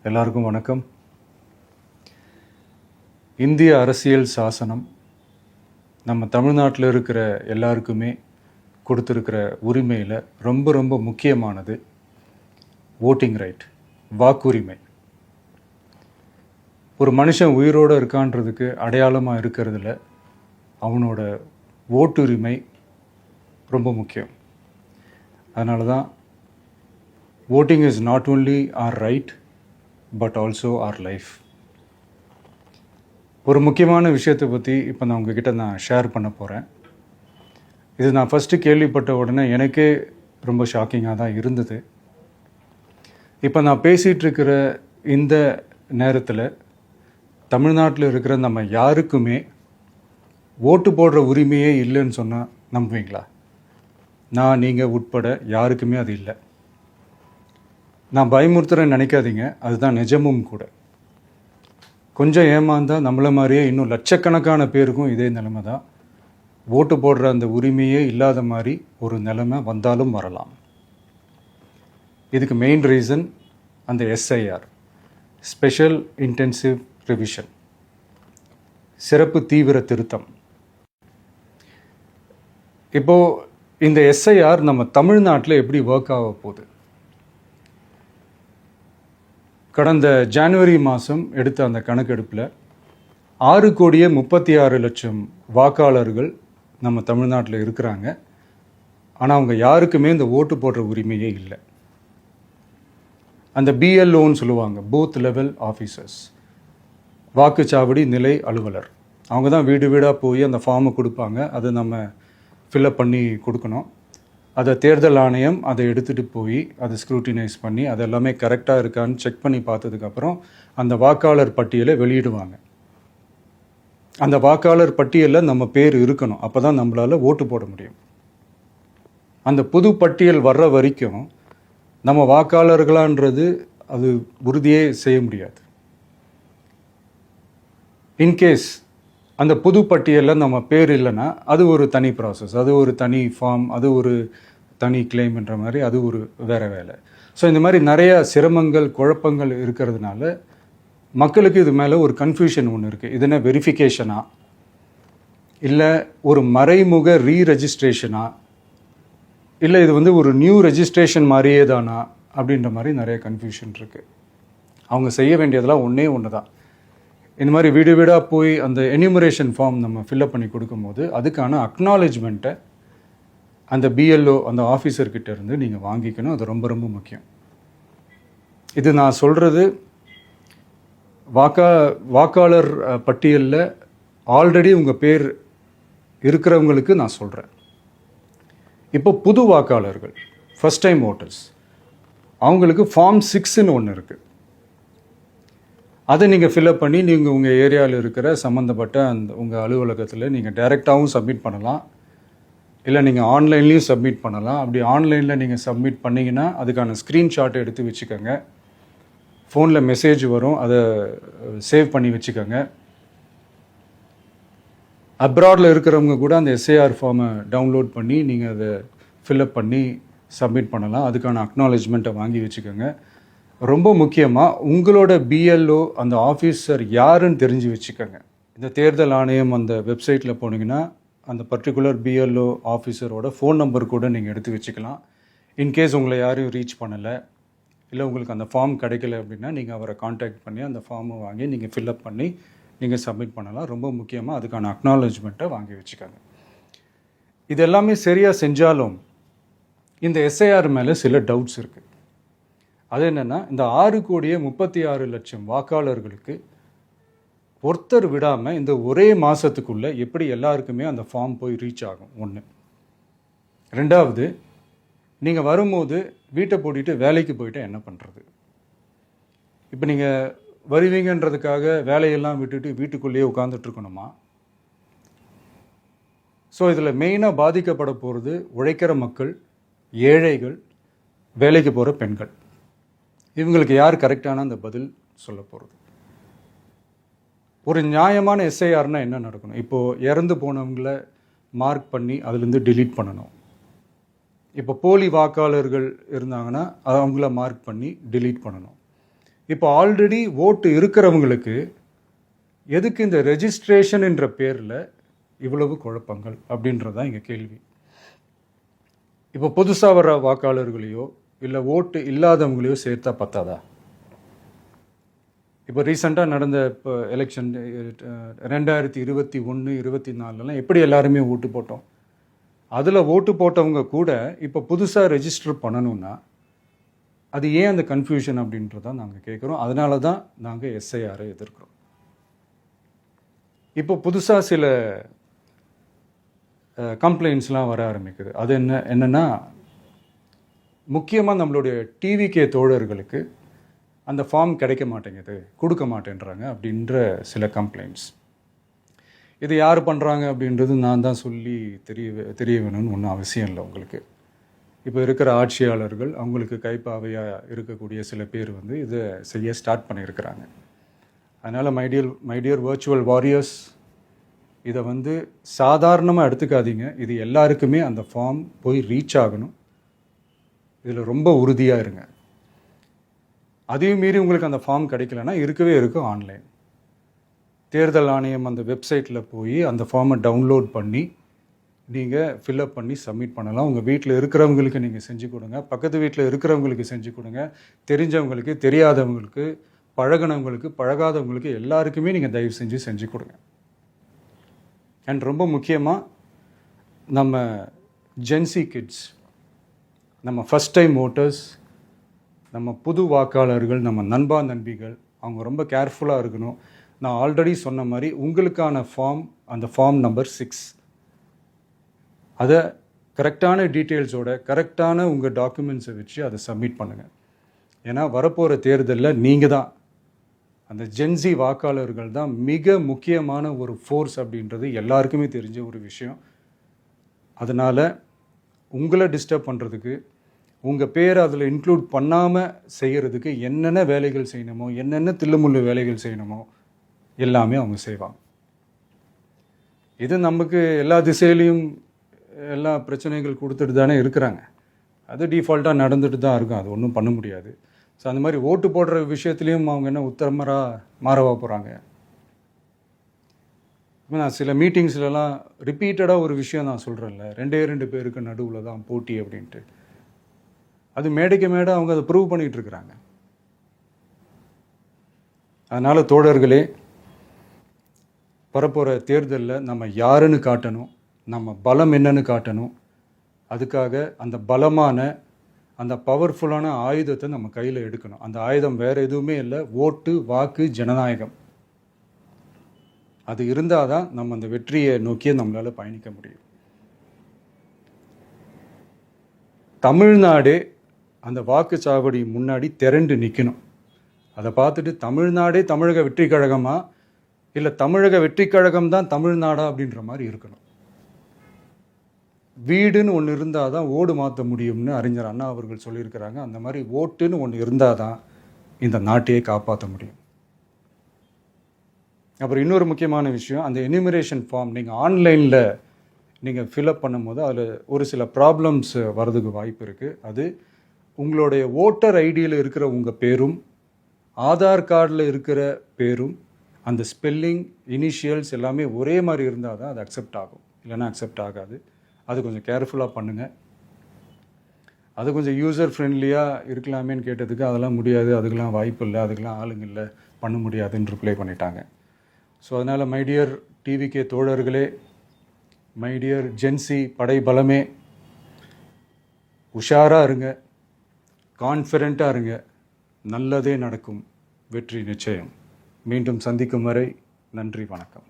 எல்லாருக்கும் வணக்கம். இந்திய அரசியல் சாசனம் நம்ம தமிழ்நாட்டில் இருக்கிற எல்லாருக்குமே கொடுத்துருக்கிற உரிமையில் ரொம்ப ரொம்ப முக்கியமானது ஓட்டிங் ரைட், வாக்குரிமை. ஒரு மனுஷன் உயிரோடு இருக்கான்றதுக்கு அடையாளமாக இருக்கிறதுல அவனோட ஓட்டுரிமை ரொம்ப முக்கியம். அதனால தான் voting is not only our right but also our life. ஒரு முக்கியமான விஷயத்தை பற்றி இப்போ நான் உங்ககிட்ட ஷேர் பண்ண போகிறேன். இது நான் ஃபஸ்ட்டு கேள்விப்பட்ட உடனே எனக்கே ரொம்ப ஷாக்கிங்காக தான் இருந்தது. இப்போ நான் பேசிகிட்டு இருக்கிற இந்த நேரத்தில் தமிழ்நாட்டில் இருக்கிற நம்ம யாருக்குமே ஓட்டு போடுற உரிமையே இல்லைன்னு சொன்னால் நம்புவீங்களா? நான் நீங்கள் உட்பட யாருக்குமே அது இல்லை. நான் பயமுறுத்துறேன்னு நினைக்காதீங்க, அதுதான் நிஜமும் கூட. கொஞ்சம் ஏமாந்தால் நம்மளை மாதிரியே இன்னும் லட்சக்கணக்கான பேருக்கும் இதே நிலைமை தான். ஓட்டு போடுற அந்த உரிமையே இல்லாத மாதிரி ஒரு நிலைமை வந்தாலும் வரலாம். இதுக்கு மெயின் ரீசன் அந்த எஸ்ஐஆர், ஸ்பெஷல் இன்டென்சிவ் ரிவிஷன், சிறப்பு தீவிர திருத்தம். இப்போது இந்த எஸ்ஐஆர் நம்ம தமிழ்நாட்டில் எப்படி ஒர்க் ஆக போகுது? கடந்த ஜனவரி மாதம் எடுத்த அந்த கணக்கெடுப்பில் 6,36,00,000 வாக்காளர்கள் நம்ம தமிழ்நாட்டில் இருக்கிறாங்க. ஆனால் அவங்க யாருக்குமே இந்த ஓட்டு போடுற உரிமையே இல்லை. அந்த பிஎல்ஓன்னு சொல்லுவாங்க, பூத் லெவல் ஆஃபீஸர்ஸ், வாக்குச்சாவடி நிலை அலுவலர். அவங்க தான் வீடு வீடாக போய் அந்த ஃபார்மை கொடுப்பாங்க. அதை நம்ம ஃபில்அப் பண்ணி கொடுக்கணும். அதை தேர்தல் ஆணையம் அதை எடுத்துகிட்டு போய் அதை ஸ்க்ரூட்டினைஸ் பண்ணி அது எல்லாமே கரெக்டாக இருக்கான்னு செக் பண்ணி பார்த்ததுக்கப்புறம் அந்த வாக்காளர் பட்டியலை வெளியிடுவாங்க. அந்த வாக்காளர் பட்டியலில் நம்ம பேர் இருக்கணும், அப்போ தான் நம்மளால் ஓட்டு போட முடியும். அந்த புது பட்டியல் வர்ற வரைக்கும் நம்ம வாக்காளர்களான்றது அது உறுதியே செய்ய முடியாது. இன்கேஸ் அந்த புது பட்டியலில் நம்ம பேர் இல்லைன்னா அது ஒரு தனி ப்ராசஸ், அது ஒரு தனி ஃபார்ம், அது ஒரு தனி கிளைம்ன்ற மாதிரி அது ஒரு வேறு வேலை. ஸோ இந்த மாதிரி நிறைய சிரமங்கள் குழப்பங்கள் இருக்கிறதுனால மக்களுக்கு இது மேலே ஒரு கன்ஃபியூஷன் ஒன்று இருக்குது. இது என்ன வெரிஃபிகேஷனா இல்லை ஒரு மறைமுக ரீரெஜிஸ்ட்ரேஷனா இல்லை இது ஒரு நியூ ரெஜிஸ்ட்ரேஷன் மாதிரியே தானா அப்படின்ற மாதிரி நிறைய கன்ஃபியூஷன் இருக்குது. அவங்க செய்ய வேண்டியதெல்லாம் ஒன்றே ஒன்று தான். இந்த மாதிரி வீடு வீடாக போய் அந்த என்யூமரேஷன் ஃபார்ம் நம்ம ஃபில்அப் பண்ணி கொடுக்கும்போது அதுக்கான அக்னாலேஜ்மெண்ட்டை அந்த பிஎல்ஓ அந்த ஆஃபீஸர்கிட்ட இருந்து நீங்கள் வாங்கிக்கணும். அது ரொம்ப ரொம்ப முக்கியம். இது நான் சொல்கிறது வாக்காளர் பட்டியலில் ஆல்ரெடி உங்கள் பேர் இருக்கிறவங்களுக்கு நான் சொல்கிறேன். இப்போ புது வாக்காளர்கள், ஃபஸ்ட் டைம் ஓட்டர்ஸ், அவங்களுக்கு ஃபார்ம் 6ன்னு ஒன்று இருக்குது. அதை நீங்கள் ஃபில்அப் பண்ணி நீங்கள் உங்கள் ஏரியாவில் இருக்கிற சம்மந்தப்பட்ட அந்த உங்கள் அலுவலகத்தில் நீங்கள் டைரெக்டாகவும் சப்மிட் பண்ணலாம், இல்லை நீங்கள் ஆன்லைன்லேயும் சப்மிட் பண்ணலாம். அப்படி ஆன்லைனில் நீங்கள் சப்மிட் பண்ணிங்கன்னா அதுக்கான ஸ்க்ரீன்ஷாட்டை எடுத்து வச்சுக்கோங்க. ஃபோனில் மெசேஜ் வரும், அதை சேவ் பண்ணி வச்சுக்கோங்க. அப்ராடில் இருக்கிறவங்க கூட அந்த எஸ்ஐஆர் ஃபார்மை டவுன்லோட் பண்ணி நீங்கள் அதை ஃபில்அப் பண்ணி சப்மிட் பண்ணலாம். அதுக்கான அக்னாலேஜ்மெண்ட்டை வாங்கி வச்சுக்கோங்க. ரொம்ப முக்கியமாக உங்களோட பிஎல்ஓ அந்த ஆஃபீஸர் யாருன்னு தெரிஞ்சு வச்சுக்கோங்க. இந்த தேர்தல் ஆணையம் அந்த வெப்சைட்டில் போனீங்கன்னா அந்த பர்டிகுலர் பிஎல்ஓ ஆஃபீஸரோட ஃபோன் நம்பர் கூட நீங்கள் எடுத்து வச்சுக்கலாம். இன்கேஸ் உங்களை யாரையும் ரீச் பண்ணலை இல்லை உங்களுக்கு அந்த ஃபார்ம் கிடைக்கல அப்படின்னா நீங்கள் அவரை காண்டாக்ட் பண்ணி அந்த ஃபார்மை வாங்கி நீங்கள் ஃபில்அப் பண்ணி நீங்கள் சப்மிட் பண்ணலாம். ரொம்ப முக்கியமாக அதுக்கான அக்னாலேஜ்மெண்ட்டை வாங்கி வச்சுக்கோங்க. இது எல்லாமே சரியாக செஞ்சாலும் இந்த எஸ்ஐஆர் மேலே சில டவுட்ஸ் இருக்குது. அது என்னென்னா, இந்த 6,36,00,000 வாக்காளர்களுக்கு ஒருத்தர் விடாமல் இந்த ஒரே மாதத்துக்குள்ளே எப்படி எல்லாருக்குமே அந்த ஃபார்ம் போய் ரீச் ஆகும்? ஒன்று. ரெண்டாவது, நீங்கள் வரும்போது வீட்டை பூட்டிட்டு வேலைக்கு போயிட்டு என்ன பண்ணுறது? இப்போ நீங்கள் வருவீங்கன்றதுக்காக வேலையெல்லாம் விட்டுட்டு வீட்டுக்குள்ளேயே உட்காந்துட்ருக்கணுமா? ஸோ இதில் மெயினாக பாதிக்கப்பட போகிறது உழைக்கிற மக்கள், ஏழைகள், வேலைக்கு போகிற பெண்கள். இவங்களுக்கு யார் கரெக்டான அந்த பதில் சொல்ல போகிறது? ஒரு நியாயமான எஸ்ஐஆர்னால் என்ன நடக்கணும்? இப்போது இறந்து போனவங்கள மார்க் பண்ணி அதுலேருந்து டிலீட் பண்ணணும். இப்போ போலி வாக்காளர்கள் இருந்தாங்கன்னா அவங்கள மார்க் பண்ணி டிலீட் பண்ணணும். இப்போ ஆல்ரெடி ஓட்டு இருக்கிறவங்களுக்கு எதுக்கு இந்த ரெஜிஸ்ட்ரேஷன் என்ற பேரில் இவ்வளவு குழப்பங்கள் அப்படின்றது தான் இங்கே கேள்வி. இப்போ புதுசாக வர வாக்காளர்களையோ இல்லை ஓட்டு இல்லாதவங்களையோ சேர்த்தா பத்தாதா? இப்போ ரீசெண்டாக நடந்த இப்போ எலெக்ஷன் 2021, 24 எப்படி எல்லாருமே ஓட்டு போட்டோம்? அதில் ஓட்டு போட்டவங்க கூட இப்போ புதுசாக ரெஜிஸ்டர் பண்ணணும்னா அது ஏன் அந்த கன்ஃபியூஷன் அப்படின்றதான் நாங்கள் கேட்குறோம். அதனால தான் நாங்கள் எஸ்ஐஆரை எதிர்க்கிறோம். இப்போ புதுசாக சில கம்ப்ளைண்ட்ஸ்லாம் வர ஆரம்பிக்குது. அது என்னென்னா முக்கியமாக நம்மளுடைய டிவிகே தோழர்களுக்கு அந்த ஃபார்ம் கிடைக்க மாட்டேங்குது, கொடுக்க மாட்டேன்றாங்க அப்படின்ற சில கம்ப்ளைண்ட்ஸ். இது யார் பண்ணுறாங்க அப்படின்றது நான் தான் சொல்லி தெரிய வேணும்னு ஒன்றும் அவசியம் இல்லை உங்களுக்கு. இப்போ இருக்கிற ஆட்சியாளர்கள் அவங்களுக்கு கைப்பாவையாக இருக்கக்கூடிய சில பேர் இதை செய்ய ஸ்டார்ட் பண்ணியிருக்கிறாங்க. அதனால் மைடியர் வர்ச்சுவல் வாரியர்ஸ், இதை சாதாரணமாக எடுத்துக்காதீங்க. இது எல்லாருக்குமே அந்த ஃபார்ம் போய் ரீச் ஆகணும். இதில் ரொம்ப உறுதியாக இருங்க. அதையும் மீறி உங்களுக்கு அந்த ஃபார்ம் கிடைக்கலன்னா இருக்கவே இருக்கும் ஆன்லைன். தேர்தல் ஆணையம் அந்த வெப்சைட்டில் போய் அந்த ஃபார்மை டவுன்லோட் பண்ணி நீங்கள் ஃபில்அப் பண்ணி சப்மிட் பண்ணலாம். உங்கள் வீட்டில் இருக்கிறவங்களுக்கு நீங்கள் செஞ்சு கொடுங்க, பக்கத்து வீட்டில் இருக்கிறவங்களுக்கு செஞ்சு கொடுங்க, தெரிஞ்சவங்களுக்கு, தெரியாதவங்களுக்கு, பழகினவங்களுக்கு, பழகாதவங்களுக்கு எல்லாருக்குமே நீங்கள் தயவு செஞ்சு கொடுங்க. அண்ட் ரொம்ப முக்கியமாக நம்ம ஜென்சி கிட்ஸ், நம்ம ஃபஸ்ட் டைம் ஓட்டர்ஸ், நம்ம புது வாக்காளர்கள், நம்ம நண்பா நண்பிகள், அவங்க ரொம்ப கேர்ஃபுல்லாக இருக்கணும். நான் ஆல்ரெடி சொன்ன மாதிரி உங்களுக்கான ஃபார்ம், அந்த ஃபார்ம் நம்பர் 6, அதை கரெக்டான டீட்டெயில்ஸோட கரெக்டான உங்கள் டாக்குமெண்ட்ஸை வச்சு அதை சப்மிட் பண்ணுங்கள். ஏன்னா வரப்போகிற தேர்தலில் நீங்கள் தான், அந்த ஜென்சி வாக்காளர்கள் தான் மிக முக்கியமான ஒரு ஃபோர்ஸ் அப்படின்றது எல்லாருக்குமே தெரிஞ்ச ஒரு விஷயம். அதனால் உங்களை டிஸ்டர்ப் பண்ணுறதுக்கு, உங்கள் பேரை அதில் இன்க்ளூட் பண்ணாமல் செய்கிறதுக்கு என்னென்ன வேலைகள் செய்யணுமோ, என்னென்ன தில்லுமுள்ளு வேலைகள் செய்யணுமோ எல்லாமே அவங்க செய்வாங்க. இது நமக்கு எல்லா திசையிலையும் எல்லா பிரச்சனைகள் கொடுத்துட்டு தானே இருக்கிறாங்க. அது டிஃபால்ட்டாக நடந்துட்டு தான் இருக்கும், அது ஒன்றும் பண்ண முடியாது. ஸோ அந்த மாதிரி ஓட்டு போடுற விஷயத்துலேயும் அவங்க என்ன உத்தரமராக மாறவா போகிறாங்க? இப்போ நான் சில மீட்டிங்ஸ்லலாம் ரிப்பீட்டடாக ஒரு விஷயம் நான் சொல்கிறேன்ல, 2 பேருக்கு நடுவில் தான் போட்டி அப்படின்ட்டு. அது மேடைக்கு மேடை அவங்க அதை ப்ரூவ் பண்ணிகிட்டு இருக்கிறாங்க. அதனால் தோழர்களே, வரப்போகிற தேர்தலில் நம்ம யாருன்னு காட்டணும், நம்ம பலம் என்னன்னு காட்டணும். அதுக்காக அந்த பலமான, அந்த பவர்ஃபுல்லான ஆயுதத்தை நம்ம கையில் எடுக்கணும். அந்த ஆயுதம் வேறு எதுவுமே இல்லை, ஓட்டு, வாக்கு, ஜனநாயகம். அது இருந்தால் தான் நம்ம அந்த வெற்றியை நோக்கியே நம்மளால் பயணிக்க முடியும். தமிழ்நாடே அந்த வாக்குச்சாவடி முன்னாடி திரண்டு நிற்கணும். அதை பார்த்துட்டு தமிழ்நாடே தமிழக வெற்றி கழகமா, இல்லை தமிழக வெற்றி கழகம் தான் தமிழ்நாடா அப்படின்ற மாதிரி இருக்கணும். வீடுன்னு ஒன்று இருந்தால் தான் ஓடு மாற்ற முடியும்னு அறிஞர் அண்ணா அவர்கள் சொல்லியிருக்கிறாங்க. அந்த மாதிரி ஓட்டுன்னு ஒன்று இருந்தால் தான் இந்த நாட்டையே காப்பாற்ற முடியும். அப்புறம் இன்னொரு முக்கியமான விஷயம், அந்த எனிமரேஷன் ஃபார்ம் நீங்கள் ஆன்லைனில் நீங்கள் ஃபில்அப் பண்ணும்போது அதில் ஒரு சில ப்ராப்ளம்ஸ் வர்றதுக்கு வாய்ப்பு இருக்குது. அது உங்களுடைய ஓட்டர் ஐடியில் இருக்கிற உங்கள் பேரும், ஆதார் கார்டில் இருக்கிற பேரும், அந்த ஸ்பெல்லிங், இனிஷியல்ஸ் எல்லாமே ஒரே மாதிரி இருந்தால் தான் அது அக்செப்ட் ஆகும், இல்லைன்னா அக்செப்ட் ஆகாது. அது கொஞ்சம் கேர்ஃபுல்லாக பண்ணுங்கள். அது கொஞ்சம் யூசர் ஃப்ரெண்ட்லியாக இருக்கலாமேன்னு கேட்டதுக்கு அதெல்லாம் முடியாது, அதுக்கெலாம் வாய்ப்பு இல்லை, அதுக்கெலாம் ஆளுங்க இல்லை, பண்ண முடியாதுன்னு ரிப்ளை பண்ணிட்டாங்க. ஸோ அதனால் மைடியர் டிவிகே தோழர்களே, மைடியர் ஜென்சி படை பலமே, உஷாராக இருங்க, கான்ஃபிடெண்ட்டாக இருங்க, நல்லதே நடக்கும், வெற்றி நிச்சயம். மீண்டும் சந்திக்கும் வரை நன்றி, வணக்கம்.